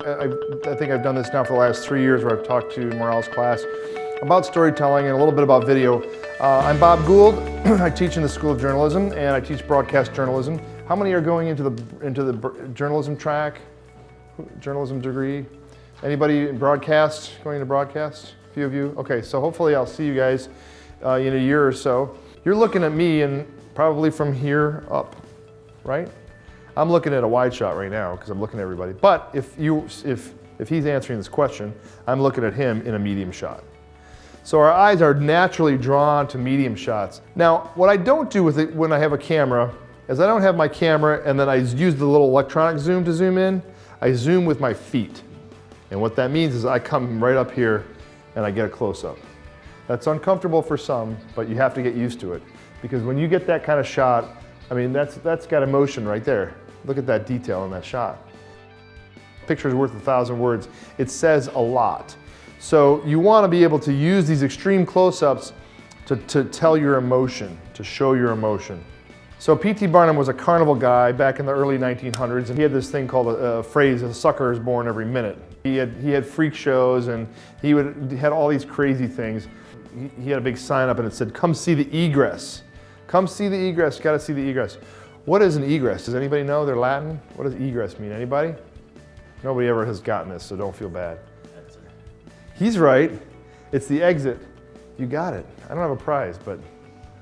I think I've done this now for the last 3 years where I've talked to Morale's class about storytelling and a little bit about video. I'm Bob Gould. I teach in the School of Journalism and I teach broadcast journalism. How many are going into the journalism track? Journalism degree? Anybody in broadcast, going into broadcast? A few of you? Okay, so hopefully I'll see you guys in a year or so. You're looking at me and probably from here up, right? I'm looking at a wide shot right now because I'm looking at everybody. But if he's answering this question, I'm looking at him in a medium shot. So our eyes are naturally drawn to medium shots. Now, what I don't do with it when I have a camera is I don't have my camera and then I use the little electronic zoom to zoom in. I zoom with my feet. And what that means is I come right up here and I get a close-up. That's uncomfortable for some, but you have to get used to it. Because when you get that kind of shot, I mean, that's got emotion right there. Look at that detail in that shot. A picture is worth 1,000 words. It says a lot. So you want to be able to use these extreme close-ups to tell your emotion, to show your emotion. So P.T. Barnum was a carnival guy back in the early 1900s, and he had this thing called a phrase, a sucker is born every minute. He had freak shows, and he had all these crazy things. He had a big sign up and it said, "Come see the egress. Come see the egress, you gotta see the egress." What is an egress? Does anybody know? They're Latin. What does egress mean? Anybody? Nobody ever has gotten this, so don't feel bad. He's right. It's the exit. You got it. I don't have a prize, but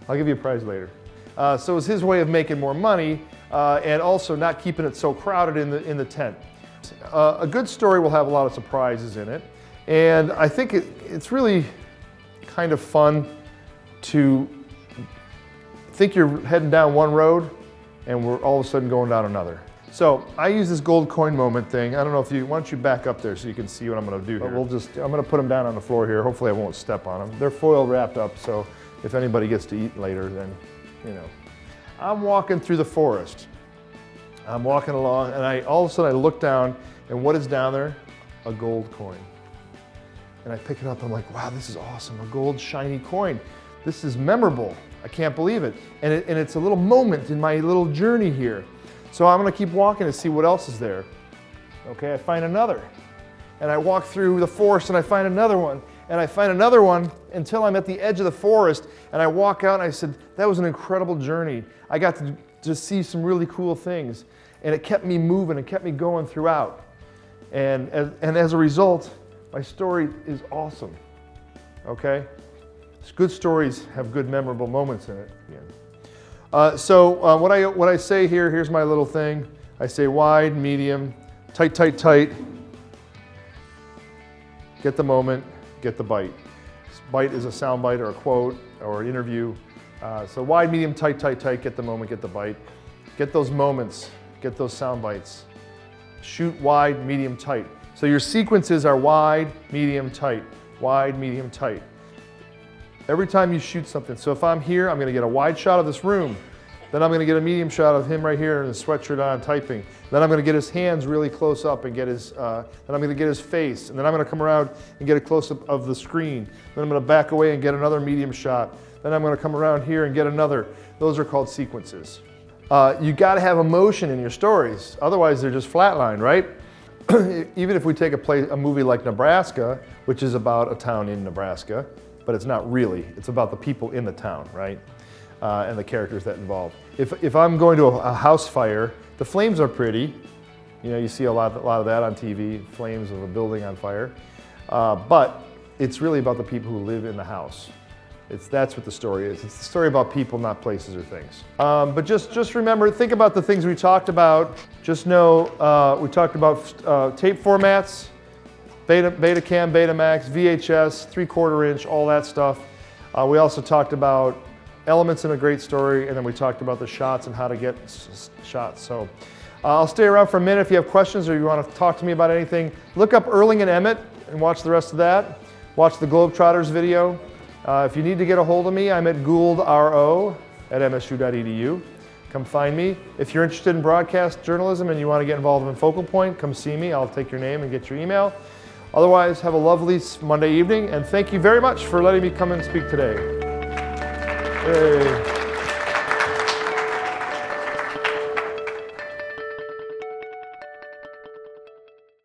I'll give you a prize later. So it was his way of making more money and also not keeping it so crowded in the tent. A good story will have a lot of surprises in it, and I think it's really kind of fun to think you're heading down one road and we're all of a sudden going down another. So I use this gold coin moment thing. I don't know if why don't you back up there so you can see what I'm gonna do here. I'm gonna put them down on the floor here. Hopefully I won't step on them. They're foil wrapped up, so if anybody gets to eat later, then, you know. I'm walking through the forest. I'm walking along and all of a sudden I look down and what is down there? A gold coin. And I pick it up, I'm like, wow, this is awesome, a gold shiny coin. This is memorable. I can't believe it. And it's a little moment in my little journey here. So I'm gonna keep walking to see what else is there. Okay, I find another. And I walk through the forest and I find another one. And I find another one until I'm at the edge of the forest and I walk out and I said, that was an incredible journey. I got to see some really cool things. And it kept me moving, it kept me going throughout. And as a result, my story is awesome, okay? Good stories have good memorable moments in it. Yeah. What I say here, here's my little thing. I say wide, medium, tight, tight, tight. Get the moment, get the bite. Bite is a sound bite or a quote or an interview. So wide, medium, tight, tight, tight, get the moment, get the bite. Get those moments, get those sound bites. Shoot wide, medium, tight. So your sequences are wide, medium, tight, wide, medium, tight. Every time you shoot something. So if I'm here, I'm gonna get a wide shot of this room. Then I'm gonna get a medium shot of him right here in his sweatshirt on typing. Then I'm gonna get his hands really close up and get his, then I'm gonna get his face. And then I'm gonna come around and get a close up of the screen. Then I'm gonna back away and get another medium shot. Then I'm gonna come around here and get another. Those are called sequences. You gotta have emotion in your stories. Otherwise they're just flatline, right? Even if we take a movie like Nebraska, which is about a town in Nebraska, but it's not really. It's about the people in the town, right? And the characters that involve. If I'm going to a house fire, the flames are pretty. You know, you see a lot of that on TV, flames of a building on fire. But it's really about the people who live in the house. That's what the story is. It's the story about people, not places or things. But just remember, think about the things we talked about. Just know, we talked about tape formats, Betacam, Betamax, VHS, 3/4 inch, all that stuff. We also talked about elements in a great story, and then we talked about the shots and how to get shots. So I'll stay around for a minute if you have questions or you want to talk to me about anything. Look up Erling and Emmett and watch the rest of that. Watch the Globetrotters video. If you need to get a hold of me, I'm at gouldro@msu.edu. Come find me. If you're interested in broadcast journalism and you want to get involved in Focal Point, come see me. I'll take your name and get your email. Otherwise, have a lovely Monday evening, and thank you very much for letting me come and speak today. Hey.